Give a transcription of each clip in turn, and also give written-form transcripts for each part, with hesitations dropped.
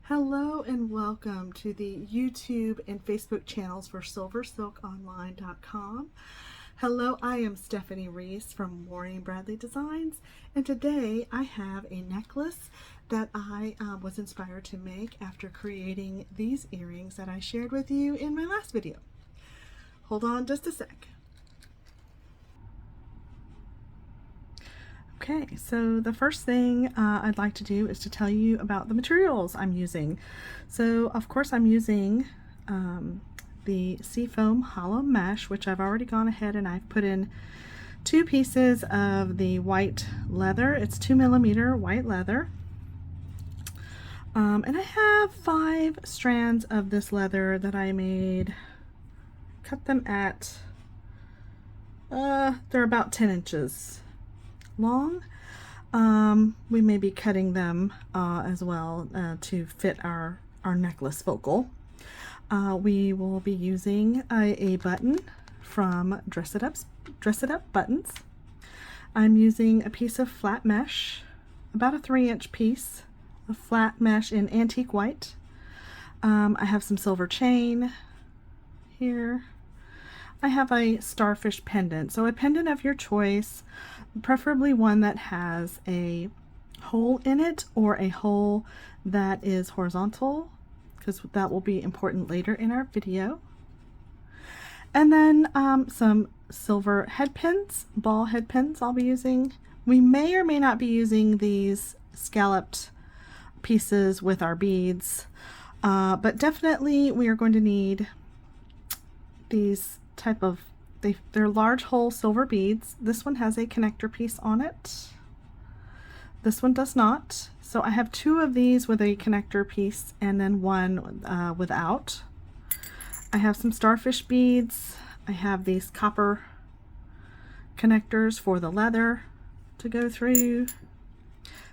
Hello and welcome to the YouTube and Facebook channels for SilverSilkOnline.com. Hello, I am Stephanie Reese from maureenbradleydesigns, and today I have a necklace that I was inspired to make after creating these earrings that I shared with you in my last video. Hold on just a sec. Okay, so the first thing I'd like to do is to tell you about the materials I'm using. So of course I'm using the Seafoam hollow mesh, which I've already gone ahead and I've put in 2 pieces of the white leather. It's 2mm white leather. And I have 5 strands of this leather that I made. Cut them at, they're about 10 inches long. We may be cutting them as well to fit our necklace focal. We will be using a button from Dress It Up Buttons. I'm using a piece of flat mesh, about a 3-inch piece of flat mesh in antique white. I have some silver chain here. I have a starfish pendant, so a pendant of your choice, preferably one that has a hole in it or a hole that is horizontal, because that will be important later in our video. And then some silver head pins, ball head pins I'll be using. We may or may not be using these scalloped pieces with our beads, but definitely we are going to need these type of, they're large hole silver beads. This one has a connector piece on it. This one does not. So I have 2 of these with a connector piece and then one without. I have some starfish beads. I have these copper connectors for the leather to go through.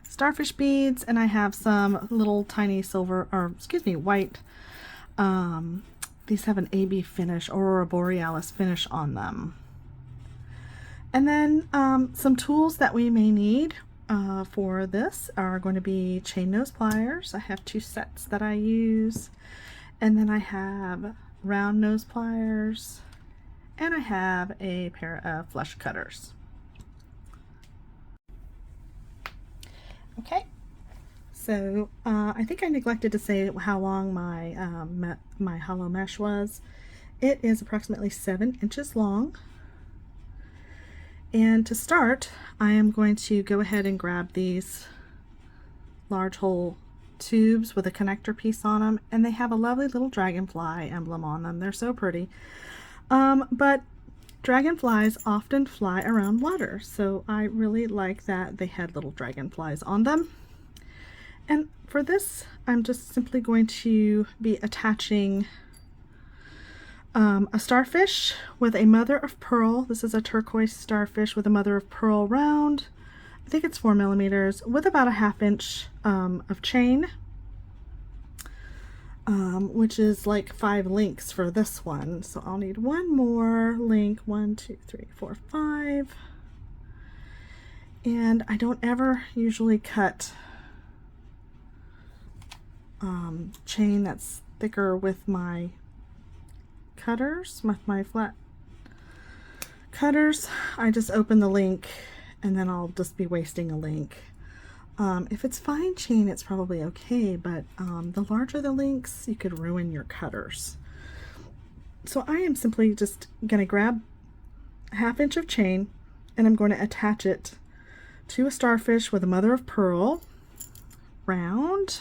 Starfish beads, and I have some little tiny silver, or excuse me, white, these have an AB finish, Aurora Borealis finish on them. And then some tools that we may need for this are going to be chain nose pliers. I have 2 sets that I use. And then I have round nose pliers. And I have a pair of flush cutters. Okay. So I think I neglected to say how long my hollow mesh was. It is approximately 7 inches long. And to start, I am going to go ahead and grab these large hole tubes with a connector piece on them, and they have a lovely little dragonfly emblem on them. They're so pretty. But dragonflies often fly around water, so I really like that they had little dragonflies on them. And for this, I'm just simply going to be attaching a starfish with a mother of pearl. This is a turquoise starfish with a mother of pearl round. I think it's 4mm with about a 1/2 inch of chain, which is like 5 links for this one. So I'll need 1 more link. 1, 2, 3, 4, 5. And I don't ever usually cut chain that's thicker with my cutters, with my flat cutters. I just open the link and then I'll just be wasting a link. If it's fine chain, it's probably okay, but the larger the links, you could ruin your cutters. So I am simply just gonna grab a 1/2 inch of chain and I'm going to attach it to a starfish with a mother of pearl round.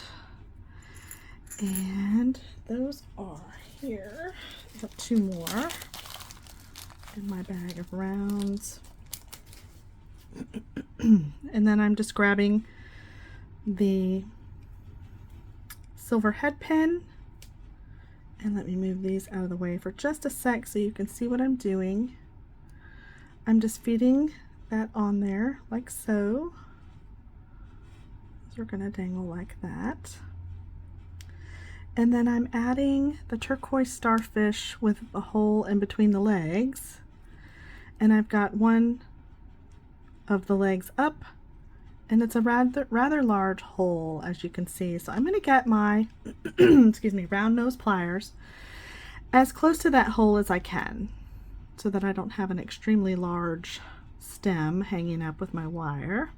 And those are here. I have 2 more in my bag of rounds. And then I'm just grabbing the silver head pin. And let me move these out of the way for just a sec so you can see what I'm doing. I'm just feeding that on there like so. Those are going to dangle like that. And then I'm adding the turquoise starfish with a hole in between the legs. And I've got one of the legs up and it's a rather large hole, as you can see. So I'm going to get my excuse me, round nose pliers as close to that hole as I can, so that I don't have an extremely large stem hanging up with my wire.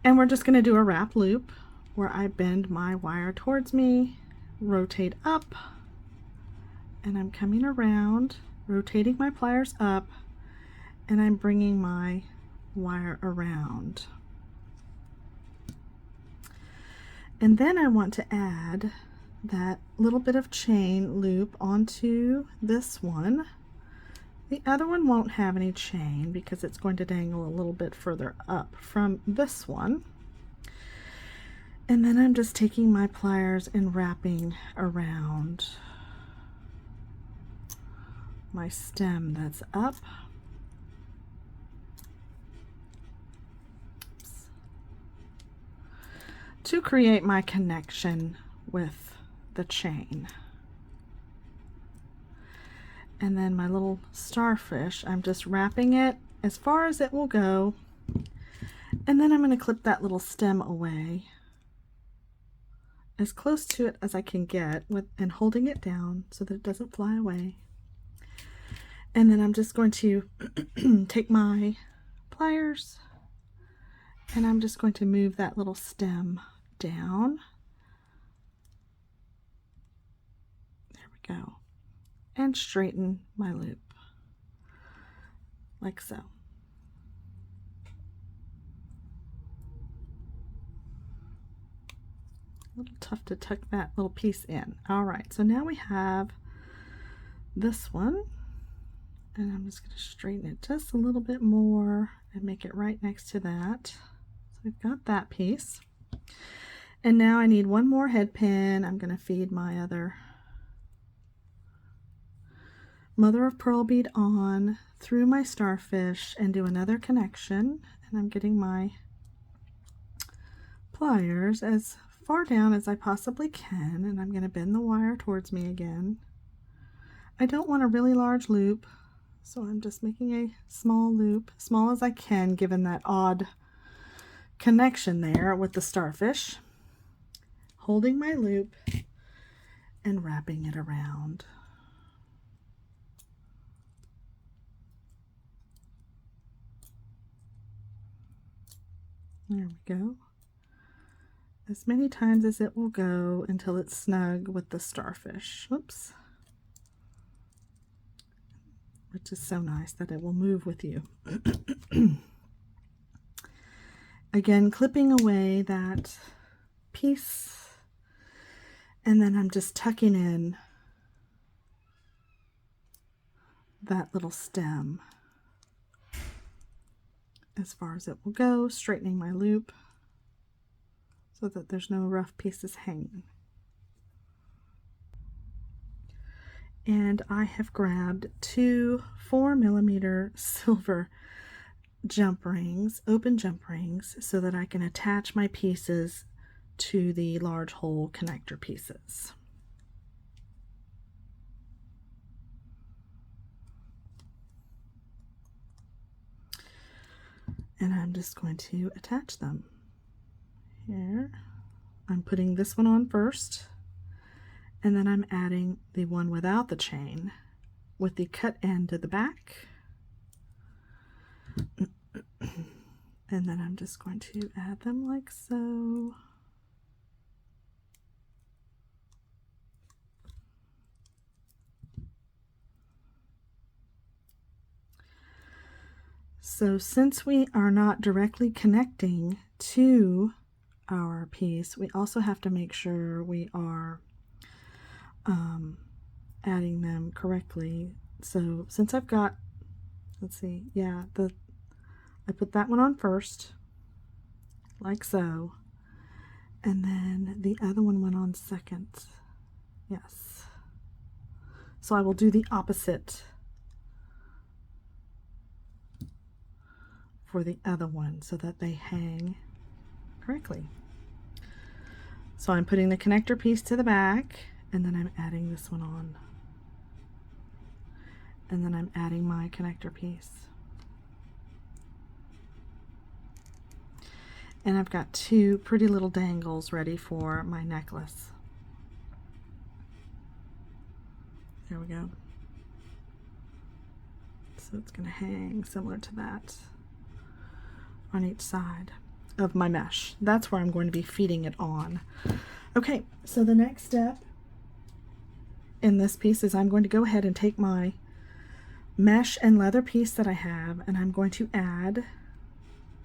And we're just going to do a wrap loop where I bend my wire towards me, rotate up, and I'm coming around, rotating my pliers up, and I'm bringing my wire around. And then I want to add that little bit of chain loop onto this one. The other one won't have any chain because it's going to dangle a little bit further up from this one. And then I'm just taking my pliers and wrapping around my stem that's up. Oops. To create my connection with the chain. And then my little starfish, I'm just wrapping it as far as it will go, and then I'm going to clip that little stem away as close to it as I can get and holding it down so that it doesn't fly away. And then I'm just going to take my pliers and I'm just going to move that little stem down. There we go. And straighten my loop like so. A little tough to tuck that little piece in. All right, so now we have this one, and I'm just going to straighten it just a little bit more and make it right next to that. So we've got that piece, and now I need one more head pin. I'm going to feed my other mother of pearl bead on through my starfish and do another connection, and I'm getting my pliers as far down as I possibly can, and I'm going to bend the wire towards me again. I don't want a really large loop, so I'm just making a small loop, small as I can given that odd connection there with the starfish, holding my loop and wrapping it around. There we go. As many times as it will go until it's snug with the starfish. Whoops. Which is so nice that it will move with you. Again, clipping away that piece, and then I'm just tucking in that little stem as far as it will go, straightening my loop so that there's no rough pieces hanging. And I have grabbed two 4mm silver jump rings, open jump rings, so that I can attach my pieces to the large hole connector pieces. And I'm just going to attach them. Here, I'm putting this one on first, and then I'm adding the one without the chain with the cut end to the back. And then I'm just going to add them like so. So since we are not directly connecting to our piece, we also have to make sure we are adding them correctly. So since I've got, let's see, yeah, I put that one on first, like so, and then the other one went on second. Yes. So I will do the opposite for the other one so that they hang correctly. So I'm putting the connector piece to the back, and then I'm adding this one on. And then I'm adding my connector piece. And I've got two pretty little dangles ready for my necklace. There we go. So it's going to hang similar to that on each side of my mesh. That's where I'm going to be feeding it on. Okay, so the next step in this piece is I'm going to go ahead and take my mesh and leather piece that I have, and I'm going to add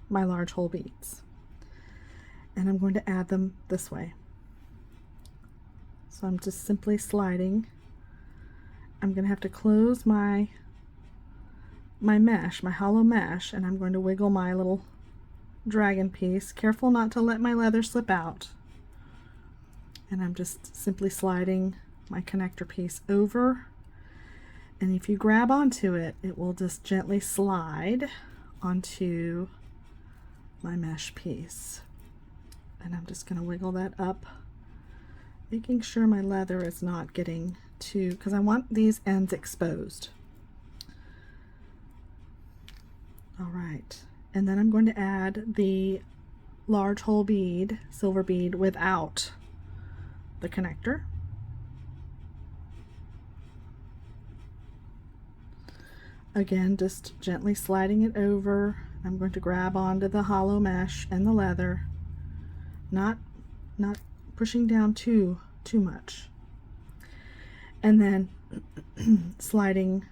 my large hole beads. And I'm going to add them this way. So I'm just simply sliding. I'm going to have to close my mesh, my hollow mesh, and I'm going to wiggle my little dragon piece. Careful not to let my leather slip out. And I'm just simply sliding my connector piece over. And if you grab onto it, it will just gently slide onto my mesh piece. And I'm just going to wiggle that up, making sure my leather is not getting too, because I want these ends exposed. All right, and then I'm going to add the large hole bead, silver bead, without the connector. Again, just gently sliding it over. I'm going to grab onto the hollow mesh and the leather, not pushing down too much, and then sliding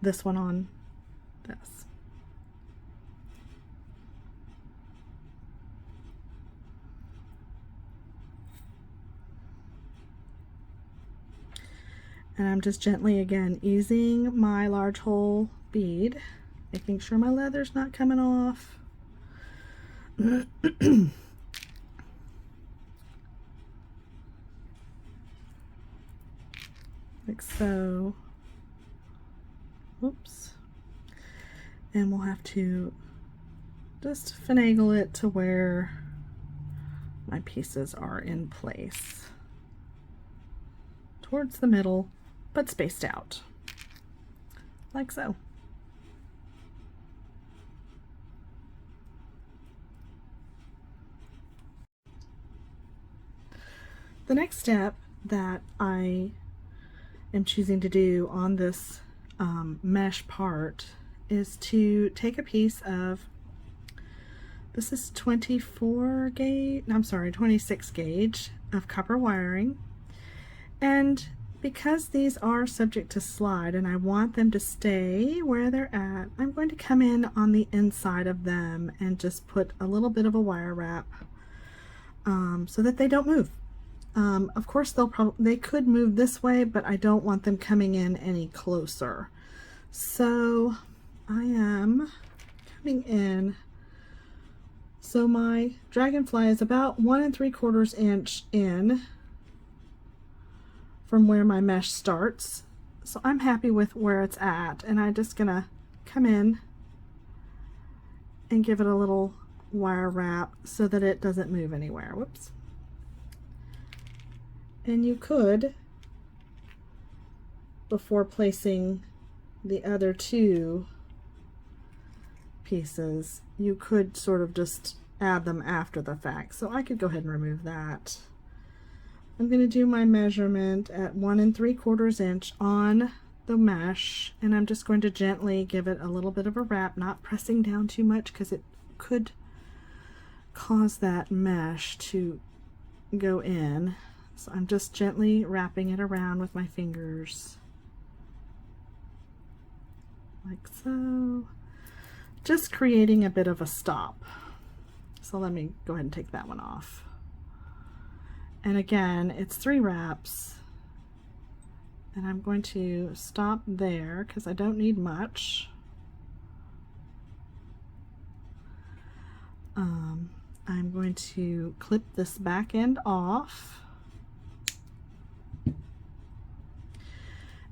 this one on this. And I'm just gently, again, easing my large hole bead, making sure my leather's not coming off. Like so. Oops. And we'll have to just finagle it to where my pieces are in place. Towards the middle, but spaced out. Like so. The next step that I am choosing to do on this mesh part is to take a piece of, this is 24 gauge, I'm sorry, 26 gauge of copper wiring, and because these are subject to slide and I want them to stay where they're at, I'm going to come in on the inside of them and just put a little bit of a wire wrap so that they don't move. Of course they could move this way, but I don't want them coming in any closer. So I am coming in. So my dragonfly is about 1 3/4 inch in from where my mesh starts. So I'm happy with where it's at, and I'm just gonna come in and give it a little wire wrap so that it doesn't move anywhere. Whoops. And you could, before placing the other two pieces, you could sort of just add them after the fact. So I could go ahead and remove that. I'm going to do my measurement at 1 3/4 inch on the mesh, and I'm just going to gently give it a little bit of a wrap, not pressing down too much because it could cause that mesh to go in. So I'm just gently wrapping it around with my fingers, like so, just creating a bit of a stop. So let me go ahead and take that one off. And again, it's 3 wraps, and I'm going to stop there because I don't need much. I'm going to clip this back end off,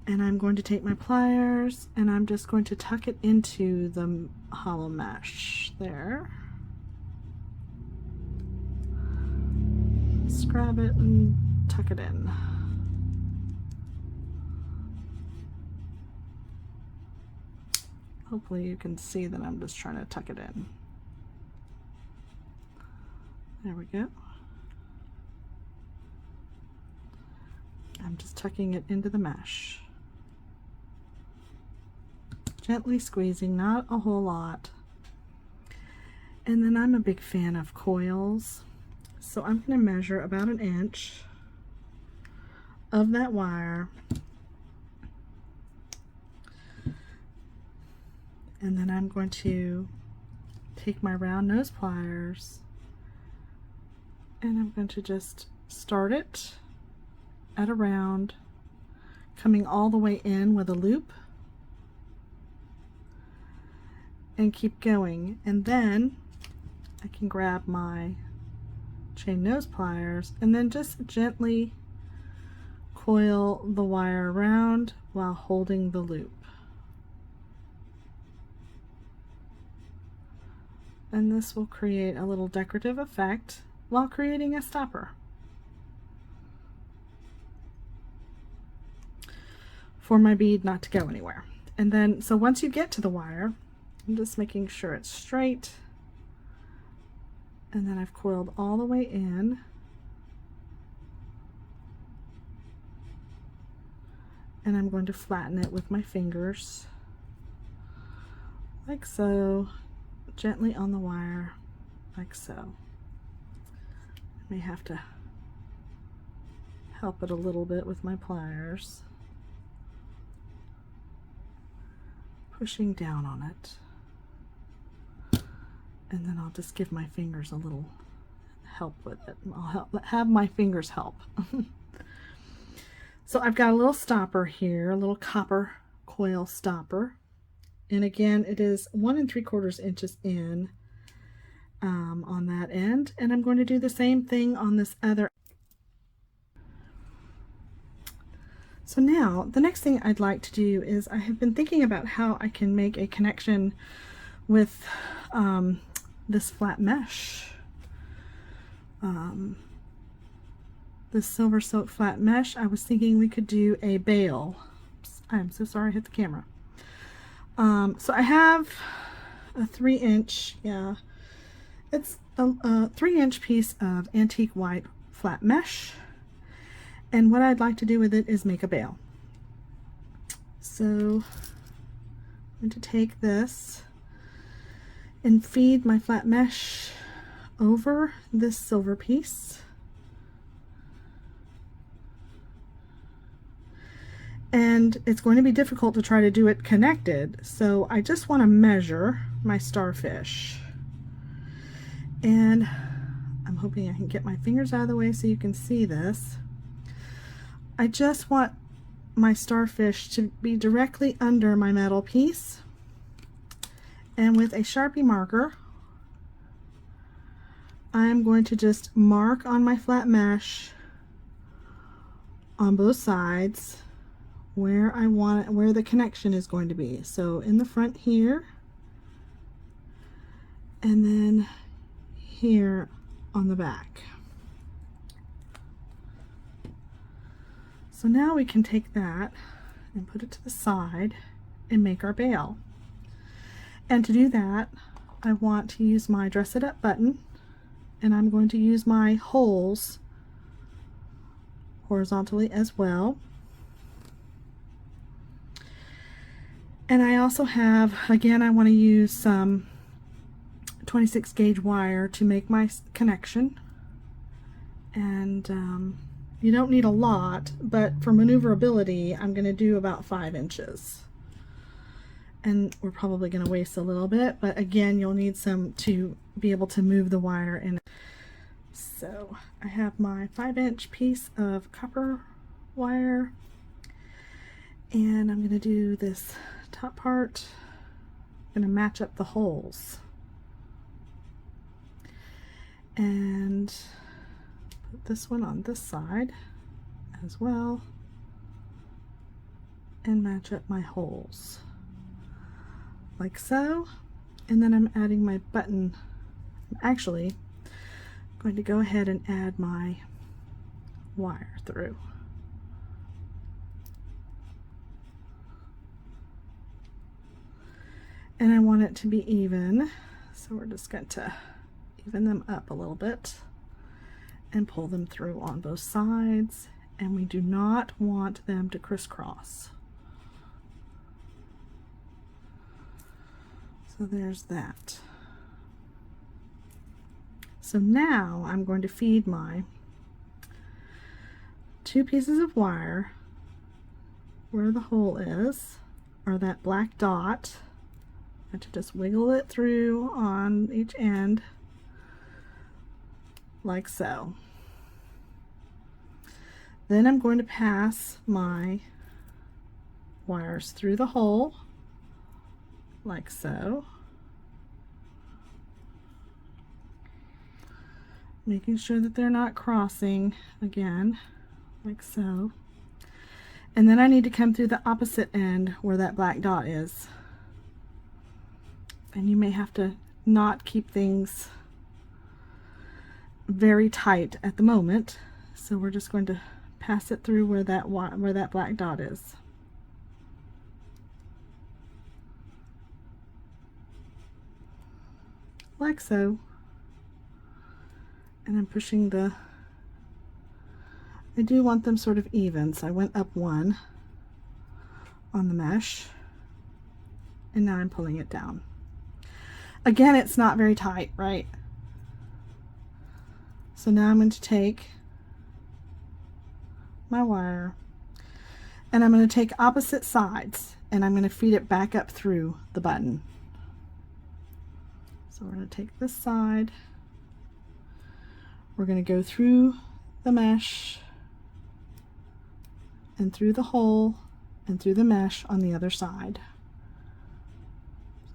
and I'm going to take my pliers and I'm just going to tuck it into the hollow mesh there. Just grab it and tuck it in. Hopefully you can see that I'm just trying to tuck it in. There we go. I'm just tucking it into the mesh. Gently squeezing, not a whole lot. And then I'm a big fan of coils, so I'm going to measure about 1 inch of that wire, and then I'm going to take my round nose pliers and I'm going to just start it at a round, coming all the way in with a loop, and keep going. And then I can grab my chain nose pliers and then just gently coil the wire around while holding the loop. And this will create a little decorative effect while creating a stopper for my bead not to go anywhere. And then, so once you get to the wire, I'm just making sure it's straight, and then I've coiled all the way in, and I'm going to flatten it with my fingers like so, gently on the wire like so. I may have to help it a little bit with my pliers, pushing down on it, and then I'll just give my fingers a little help with it. I'll have my fingers help. So I've got a little stopper here, a little copper coil stopper, and again it is 1 3/4 inches in on that end, and I'm going to do the same thing on this other. So now the next thing I'd like to do is, I have been thinking about how I can make a connection with this flat mesh, this SilverSilk flat mesh. I was thinking we could do a bail. Oops, I'm so sorry, I hit the camera. So I have a 3-inch, yeah, it's a 3-inch piece of antique white flat mesh, and what I'd like to do with it is make a bail. So I'm going to take this and feed my flat mesh over this silver piece, and it's going to be difficult to try to do it connected, so I just want to measure my starfish, and I'm hoping I can get my fingers out of the way so you can see this. I just want my starfish to be directly under my metal piece, and with a Sharpie marker I'm going to just mark on my flat mesh on both sides where I want it, where the connection is going to be. So in the front here, and then here on the back. So now we can take that and put it to the side and make our bail. And to do that, I want to use my Dress It Up button, and I'm going to use my holes horizontally as well. And I also have, again, I want to use some 26 gauge wire to make my connection, and you don't need a lot, but for maneuverability I'm going to do about 5 inches, and we're probably going to waste a little bit, but again you'll need some to be able to move the wire in. So I have my 5-inch piece of copper wire, and I'm going to do this top part. I'm going to match up the holes and put this one on this side as well and match up my holes like so. And then I'm adding my button. I'm actually going to go ahead and add my wire through. And I want it to be even, so we're just going to even them up a little bit. and pull them through on both sides, and we do not want them to crisscross. So there's that. So now I'm going to feed my 2 pieces of wire where the hole is, or that black dot, and to just wiggle it through on each end like so. Then I'm going to pass my wires through the hole like so, making sure that they're not crossing again like so. And then I need to come through the opposite end where that black dot is. And you may have to not keep things very tight at the moment, so we're just going to pass it through where that black dot is. Like so. And I'm pushing I do want them sort of even, so I went up 1 on the mesh, and now I'm pulling it down. Again, it's not very tight, right? So now I'm going to take my wire, and I'm going to take opposite sides, and I'm going to feed it back up through the button. So we're going to take this side, we're going to go through the mesh and through the hole and through the mesh on the other side.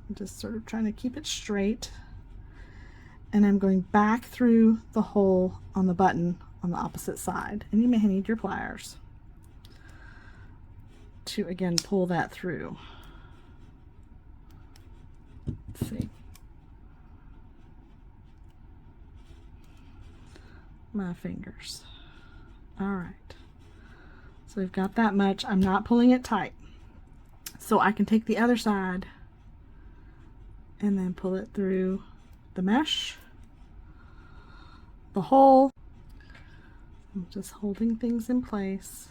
I'm just sort of trying to keep it straight, and I'm going back through the hole on the button on the opposite side, and you may need your pliers to again pull that through. Let's see. My fingers. All right, so we've got that much. I'm not pulling it tight, so I can take the other side and then pull it through the mesh, the hole. I'm just holding things in place.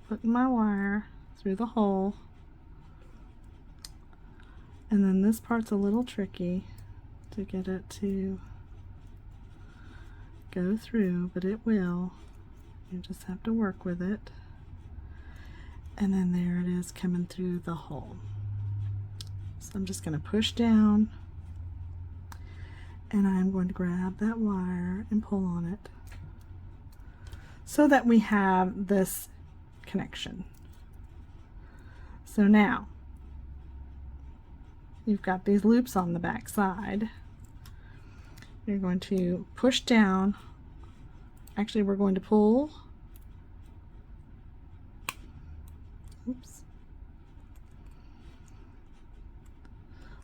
Putting my wire through the hole. And then this part's a little tricky to get it to go through, but it will. You just have to work with it. And then there it is coming through the hole. So I'm just going to push down, and I'm going to grab that wire and pull on it so that we have this connection. So now you've got these loops on the back side. You're going to push down. Actually, we're going to pull. Oops.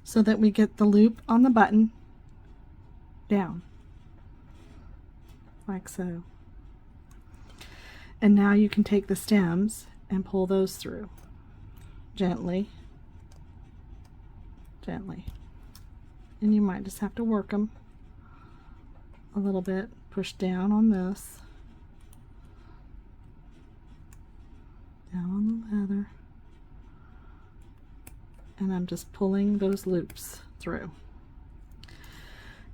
So that we get the loop on the button down, like so. And now you can take the stems and pull those through gently, gently. And you might just have to work them a little bit. Push down on this, down on the leather, and I'm just pulling those loops through,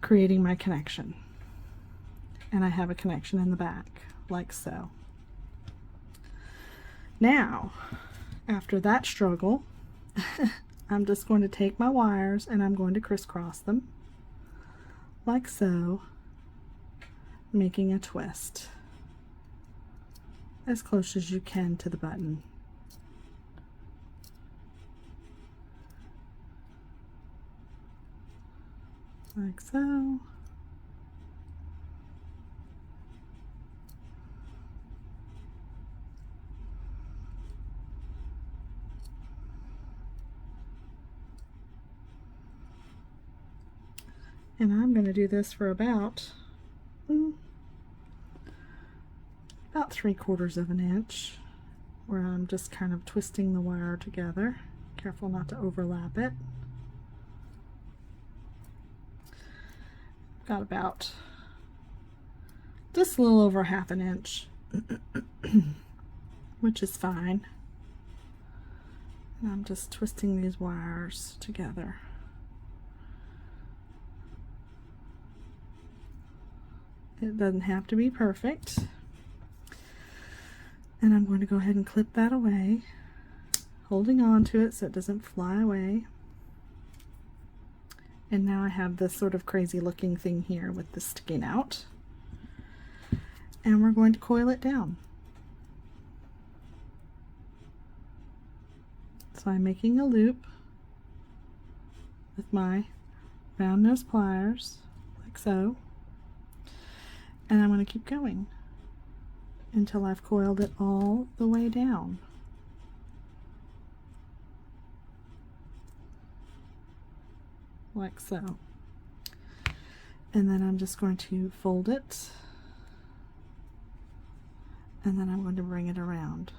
creating my connection. And I have a connection in the back, like so. Now, after that struggle, I'm just going to take my wires and I'm going to crisscross them, like so, making a twist as close as you can to the button. Like so. And I'm going to do this for about 3/4 of an inch, where I'm just kind of twisting the wire together. Careful not to overlap it. got about just a little over 1/2 inch, which is fine. And I'm just twisting these wires together. It doesn't have to be perfect. And I'm going to go ahead and clip that away, holding on to it so it doesn't fly away. And now I have this sort of crazy looking thing here with this sticking out. And we're going to coil it down. So I'm making a loop with my round nose pliers, like so. And I'm going to keep going until I've coiled it all the way down. Like so. And then I'm just going to fold it, and then I'm going to bring it around.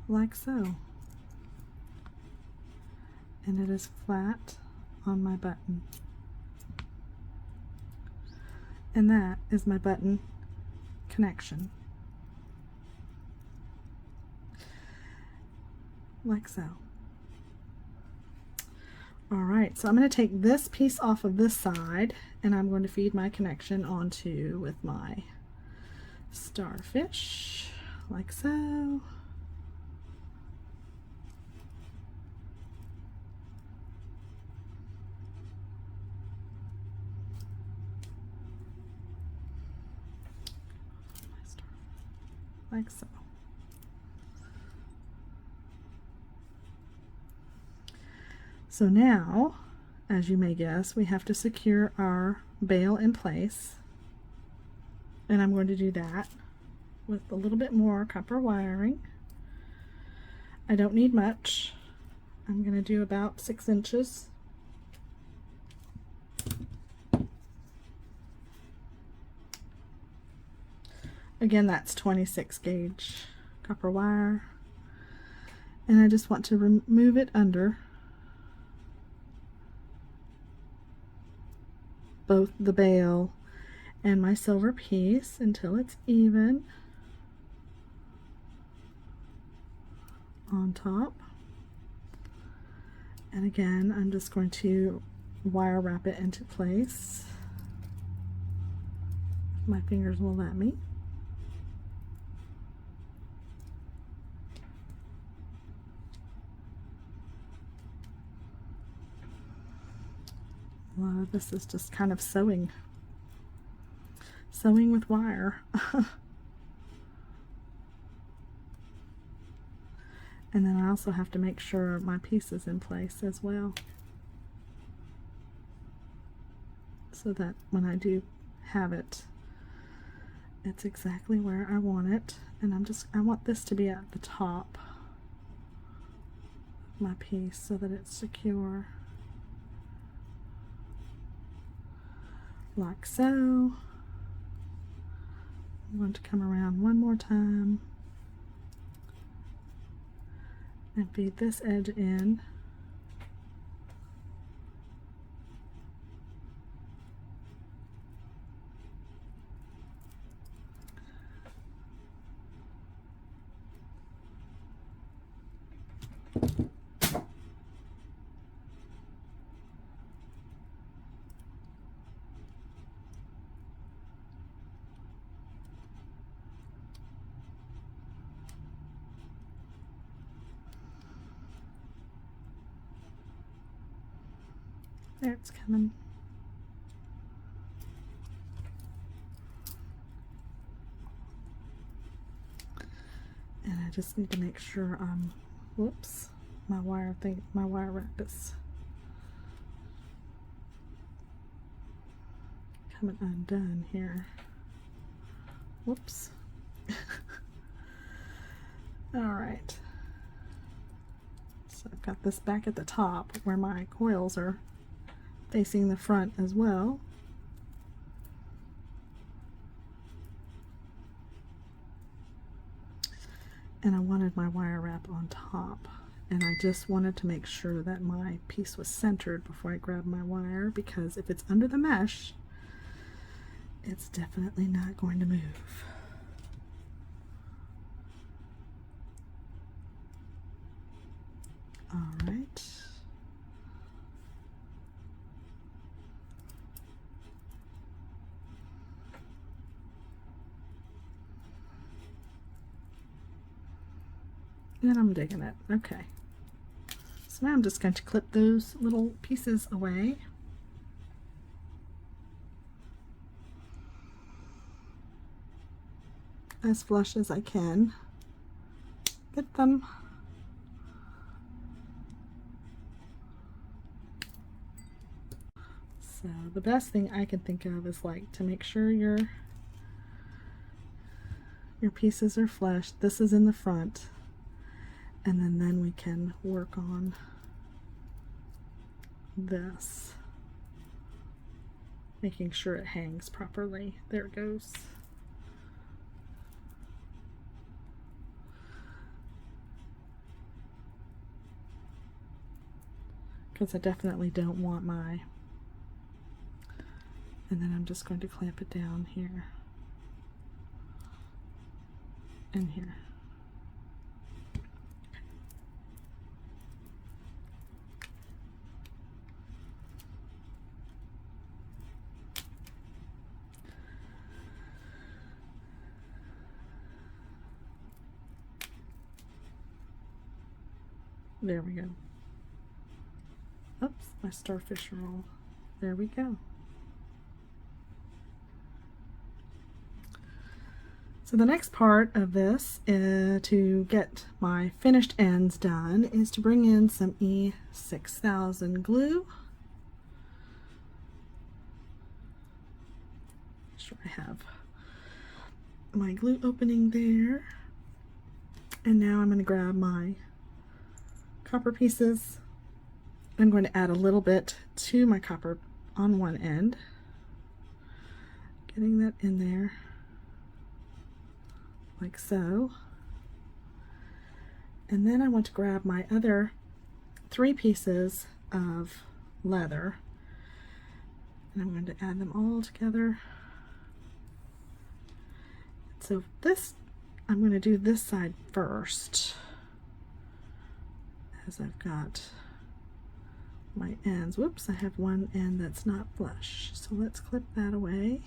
Like so. And it is flat on my button. And that is my button connection. Like so. Alright, so I'm going to take this piece off of this side, and I'm going to feed my connection onto with my starfish, like so. Like so. So now, as you may guess, we have to secure our bail in place, and I'm going to do that with a little bit more copper wiring. I don't need much. I'm going to do about 6 inches. Again, that's 26 gauge copper wire, and I just want to remove it under both the bail and my silver piece until it's even on top. And again, I'm just going to wire wrap it into place. My fingers will let me. Well, this is just kind of sewing with wire. And then I also have to make sure my piece is in place as well, so that when I do have it, it's exactly where I want it. And I want this to be at the top of my piece so that it's secure. Like so. I'm going to come around one more time and feed this edge in. There, it's coming. And I just need to make sure whoops, my wire wrap is coming undone here. Whoops. All right. So I've got this back at the top where my coils are facing the front as well. and I wanted my wire wrap on top, and I just wanted to make sure that my piece was centered before I grabbed my wire, because if it's under the mesh, it's definitely not going to move. All right. And I'm digging it. Okay. So now I'm just going to clip those little pieces away. As flush as I can. Get them. So the best thing I can think of is like to make sure your pieces are flush. This is in the front. And then we can work on this, making sure it hangs properly. There it goes. Because I definitely don't want my, and then I'm just going to clamp it down here and here. There we go. Oops, my starfish roll. There we go. So the next part of this to get my finished ends done is to bring in some E6000 glue. Make sure I have my glue opening there. And now I'm going to grab my copper pieces. I'm going to add a little bit to my copper on one end, getting that in there like so. And then I want to grab my other 3 pieces of leather, and I'm going to add them all together. So this, I'm going to do this side first, as I've got my ends. Whoops, I have one end that's not flush. So let's clip that away,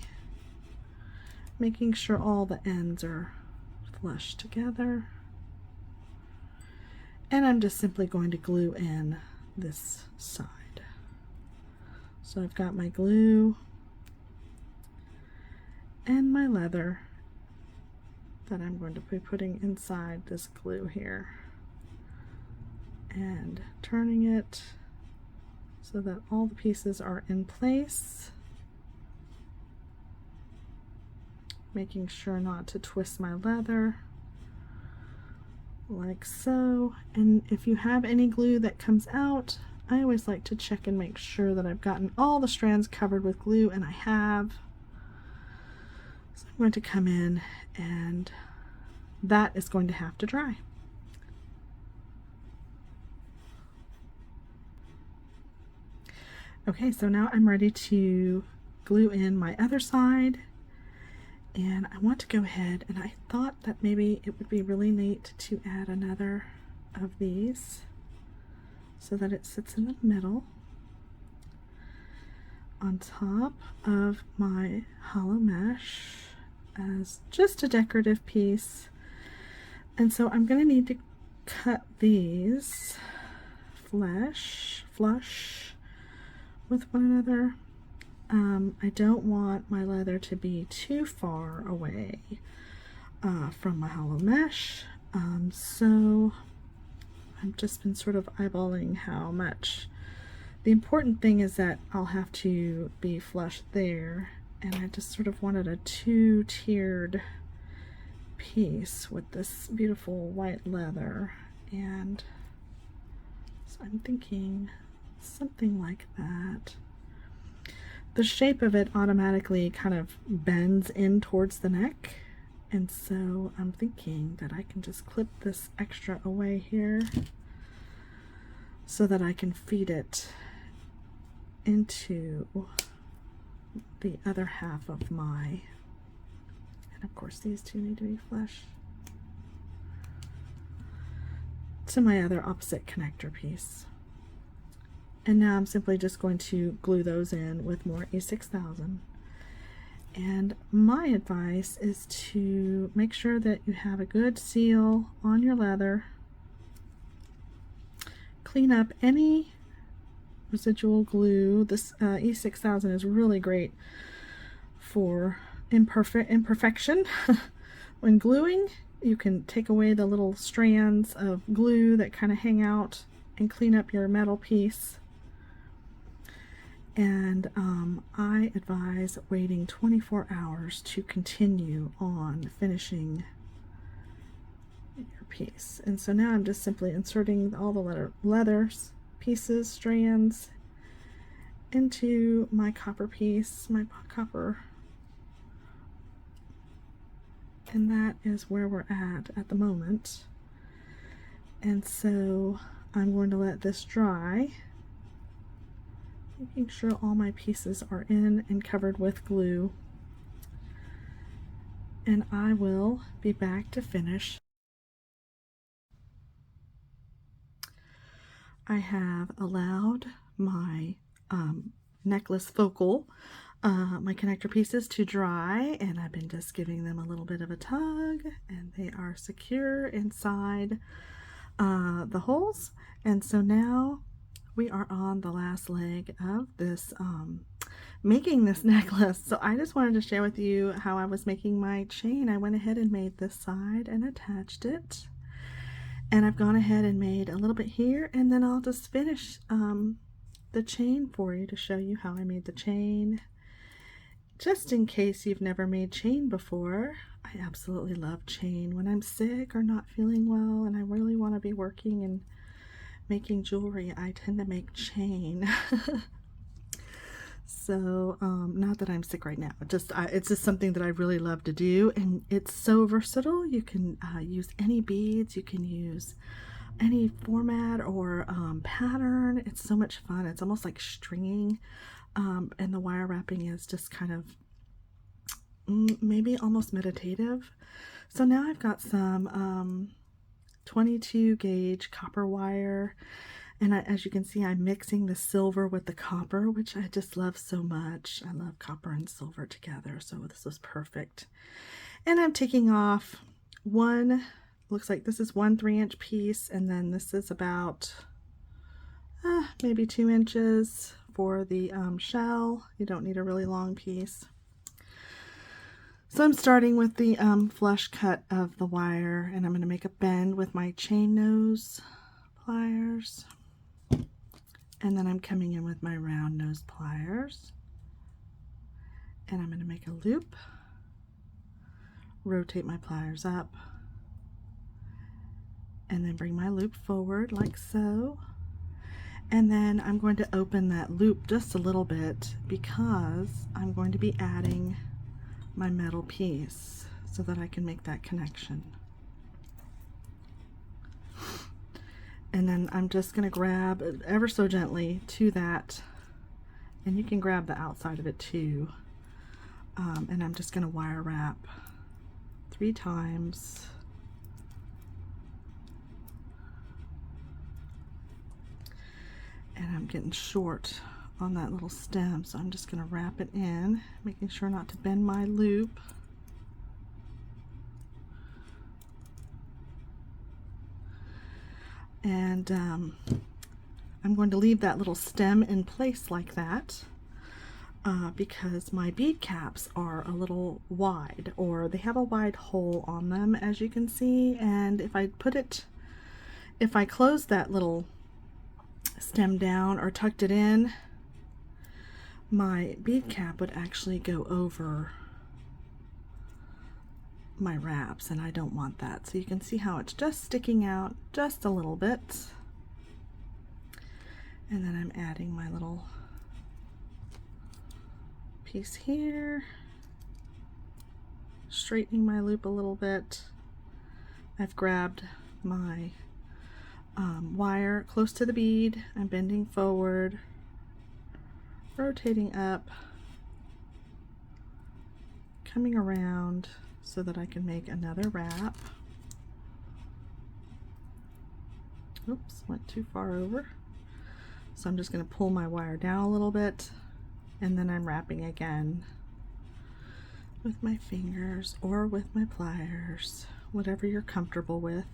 making sure all the ends are flush together. And I'm just simply going to glue in this side. So I've got my glue and my leather that I'm going to be putting inside this glue here, and turning it so that all the pieces are in place, making sure not to twist my leather, like so. And if you have any glue that comes out, I always like to check and make sure that I've gotten all the strands covered with glue, and I have. So I'm going to come in, and that is going to have to dry. Okay, so now I'm ready to glue in my other side, and I want to go ahead, and I thought that maybe it would be really neat to add another of these so that it sits in the middle on top of my hollow mesh as just a decorative piece. And so I'm going to need to cut these flush with one another. I don't want my leather to be too far away from my hollow mesh, so I've just been sort of eyeballing how much. The important thing is that I'll have to be flush there, and I just sort of wanted a 2-tiered piece with this beautiful white leather, and so I'm thinking something like that. The shape of it automatically kind of bends in towards the neck, And so I'm thinking that I can just clip this extra away here so that I can feed it into the other half of my, and of course these two need to be flush, to my other opposite connector piece. And now I'm simply just going to glue those in with more E6000. And my advice is to make sure that you have a good seal on your leather. Clean up any residual glue. This E6000 is really great for imperfection. When gluing, you can take away the little strands of glue that kind of hang out and clean up your metal piece. And I advise waiting 24 hours to continue on finishing your piece. And so now I'm just simply inserting all the leathers, pieces, strands into my copper piece, my copper. And that is where we're at the moment. And so I'm going to let this dry, making sure all my pieces are in and covered with glue. And I will be back to finish. I have allowed my necklace focal, my connector pieces to dry, and I've been just giving them a little bit of a tug, and they are secure inside the holes. And so now we are on the last leg of this making this necklace. So I just wanted to share with you how I was making my chain. I went ahead and made this side and attached it, and I've gone ahead and made a little bit here, and then I'll just finish the chain for you to show you how I made the chain, just in case you've never made chain before. I absolutely love chain when I'm sick or not feeling well and I really want to be working and making jewelry. I tend to make chain. So not that I'm sick right now, it's just something that I really love to do, and it's so versatile. You can use any beads, you can use any format or pattern. It's so much fun. It's almost like stringing, and the wire wrapping is just kind of maybe almost meditative. So now I've got some 22 gauge copper wire, and as you can see, I'm mixing the silver with the copper, which I just love so much. I love copper and silver together, so this was perfect. And I'm taking off one, looks like this is one 3-inch piece, and then this is about maybe 2 inches for the shell. You don't need a really long piece. So I'm starting with the flush cut of the wire, and I'm going to make a bend with my chain nose pliers, and then I'm coming in with my round nose pliers, and I'm going to make a loop, rotate my pliers up, and then bring my loop forward like so. And then I'm going to open that loop just a little bit because I'm going to be adding my metal piece so that I can make that connection. And then I'm just going to grab ever so gently to that, and you can grab the outside of it too. And I'm just going to wire wrap 3 times. And I'm getting short on that little stem, so I'm just going to wrap it in, making sure not to bend my loop. And I'm going to leave that little stem in place like that because my bead caps are a little wide, or they have a wide hole on them, as you can see. And if I close that little stem down or tucked it in, my bead cap would actually go over my wraps, and I don't want that. So you can see how it's just sticking out just a little bit. And then I'm adding my little piece here, straightening my loop a little bit. I've grabbed my wire close to the bead. I'm bending forward, rotating up, coming around so that I can make another wrap. Oops, went too far over. So I'm just going to pull my wire down a little bit, and then I'm wrapping again with my fingers or with my pliers, whatever you're comfortable with.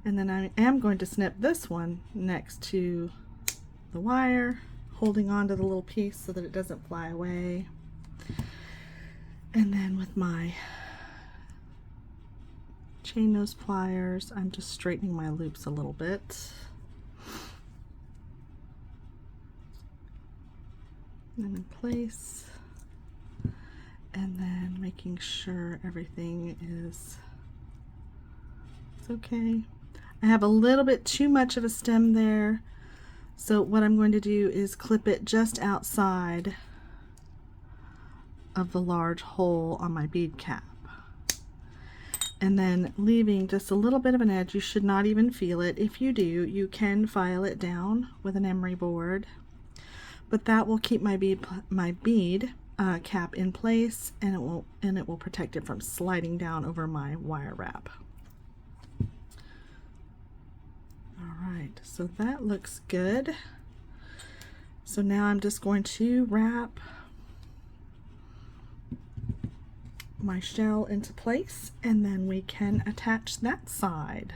And then I am going to snip this one next to the wire, holding on to the little piece so that it doesn't fly away. And then with my chain nose pliers, I'm just straightening my loops a little bit. And in place. And then making sure everything is okay. I have a little bit too much of a stem there, so what I'm going to do is clip it just outside of the large hole on my bead cap, and then leaving just a little bit of an edge. You should not even feel it. If you do, you can file it down with an emery board, but that will keep my bead cap in place, and it will protect it from sliding down over my wire wrap. All right, so that looks good. So now I'm just going to wrap my shell into place, and then we can attach that side.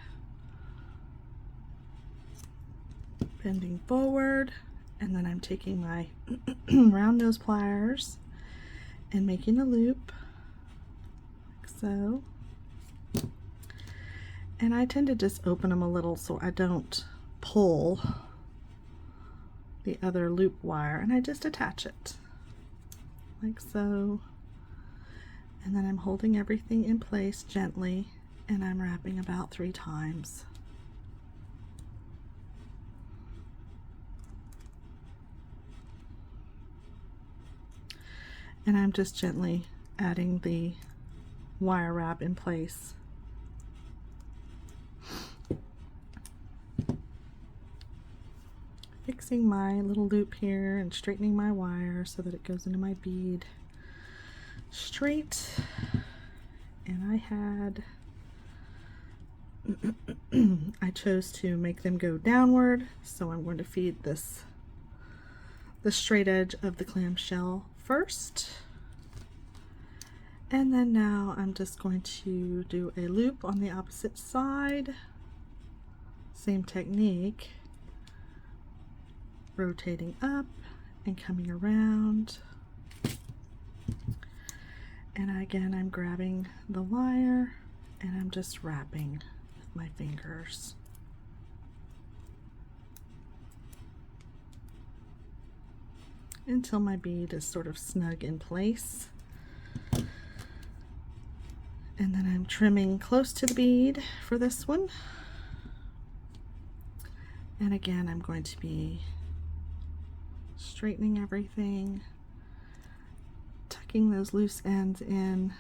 Bending forward, and then I'm taking my round nose pliers and making a loop like so. And I tend to just open them a little so I don't pull the other loop wire, and I just attach it like so. And then I'm holding everything in place gently, and I'm wrapping about 3 times. And I'm just gently adding the wire wrap in place. Fixing my little loop here and straightening my wire so that it goes into my bead straight. And I had I chose to make them go downward, so I'm going to feed the straight edge of the clamshell first, and then now I'm just going to do a loop on the opposite side. Same technique, rotating up and coming around, and again I'm grabbing the wire and I'm just wrapping with my fingers. Until my bead is sort of snug in place. And then I'm trimming close to the bead for this one. And again, I'm going to be straightening everything, tucking those loose ends in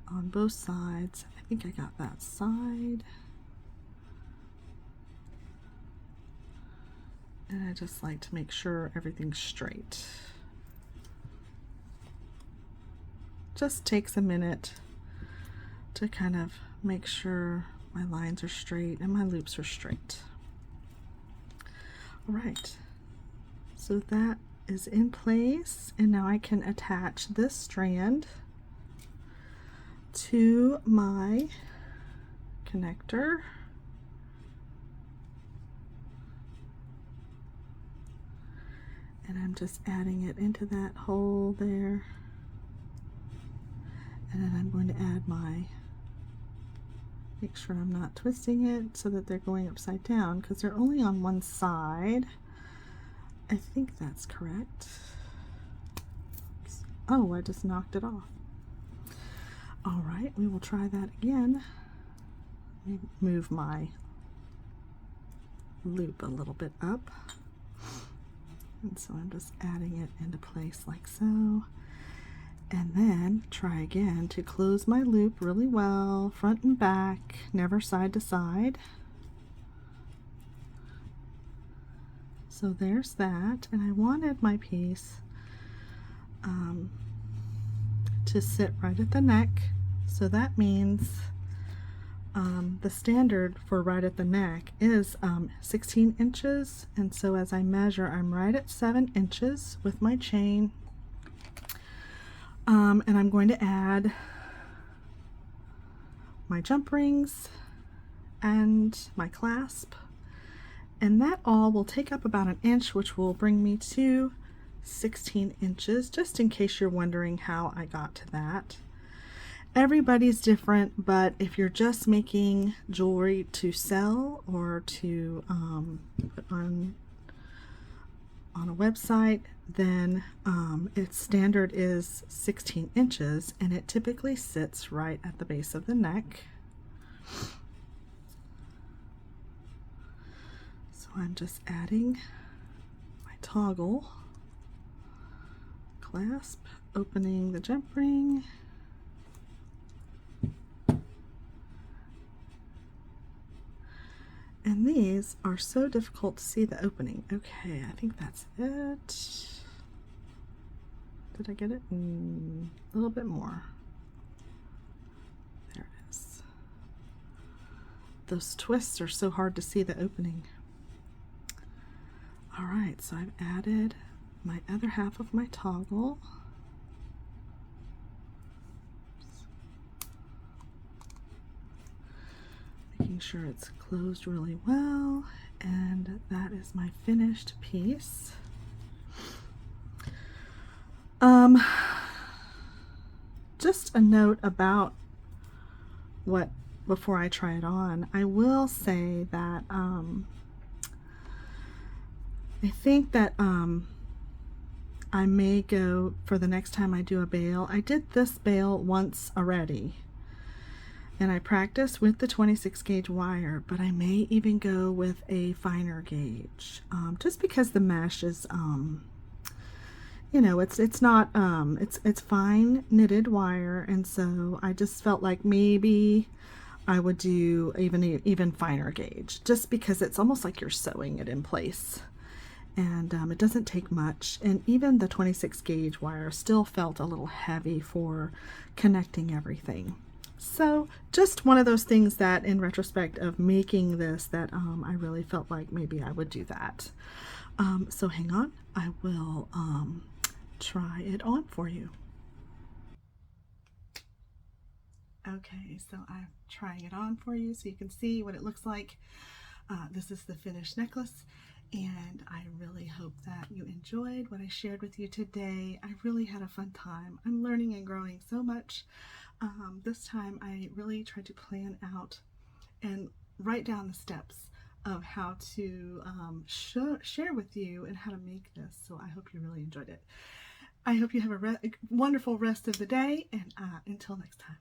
on both sides. I think I got that side. And I just like to make sure everything's straight. Just takes a minute to kind of make sure my lines are straight and my loops are straight. All right, so that is in place, and now I can attach this strand to my connector. And I'm just adding it into that hole there. And then I'm going to add make sure I'm not twisting it so that they're going upside down, because they're only on one side. I think that's correct. Oh, I just knocked it off. All right, we will try that again. Let me move my loop a little bit up. And so I'm just adding it into place like so. And then try again to close my loop really well, front and back, never side to side. So there's that, and I wanted my piece to sit right at the neck, so that means the standard for right at the neck is 16 inches, and so as I measure, I'm right at 7 inches with my chain, and I'm going to add my jump rings and my clasp, and that all will take up about an inch, which will bring me to 16 inches, just in case you're wondering how I got to that. Everybody's different, but if you're just making jewelry to sell or to put on a website, then its standard is 16 inches, and it typically sits right at the base of the neck. So I'm just adding my toggle, clasp, opening the jump ring, and these are so difficult to see the opening. Okay, I think that's it. Did I get it? A little bit more. There it is. Those twists are so hard to see the opening. All right, so I've added my other half of my toggle. Making sure it's closed really well, and that is my finished piece. Just a note about what, before I try it on, I will say that I think that I may go, for the next time I do a bail, I did this bail once already, and I practiced with the 26 gauge wire, but I may even go with a finer gauge, just because the mesh is, you know, it's not, it's fine knitted wire, and so I just felt like maybe I would do even finer gauge, just because it's almost like you're sewing it in place. And it doesn't take much, and even the 26 gauge wire still felt a little heavy for connecting everything. So just one of those things that in retrospect of making this, that I really felt like maybe I would do that. So hang on, I will try it on for you. Okay, so I'm trying it on for you so you can see what it looks like. This is the finished necklace, and I really hope that you enjoyed what I shared with you today. I really had a fun time. I'm learning and growing so much. This time I really tried to plan out and write down the steps of how to share with you and how to make this. So I hope you really enjoyed it. I hope you have a wonderful rest of the day, and until next time.